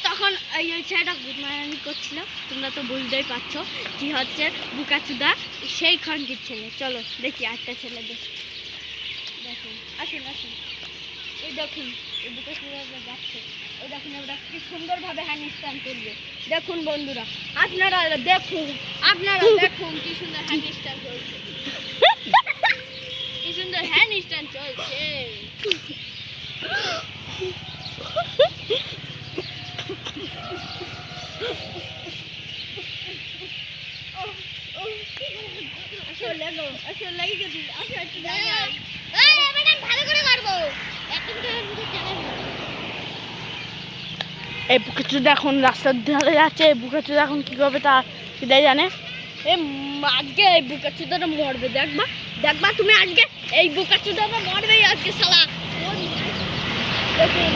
তখন ওই ছেলেটা গুদমারানি করছিল, তোমরা তো বুঝতেই পারছো কি হচ্ছে বুকাচুদা সেই খনকির ছেলে। চলো দেখি আরেকটা ছেলে দেখি, দেখুন আসুন আসুন, এই দেখুন এই বুকাচুদা যাচ্ছে, ওই দেখুন ওরা কি সুন্দরভাবে হ্যান্ড স্ট্যান্ড করবে। দেখুন বন্ধুরা, আপনারা দেখুন কি সুন্দর হ্যান্ড স্ট্যান্ড চলছে, কি সুন্দর হ্যান্ড স্ট্যান্ড চলছে। এই বুকাচুদা এখন রাস্তার ধারে যাচ্ছে, এই বুকাচুদা এখন কি করবে তা সেটাই জানে। আজকে এই বুকাচুদাটা মরবে, দেখবা তুমি আজকে এই বুকাচুদাটা মরবেই আজকে শালা। দেখুন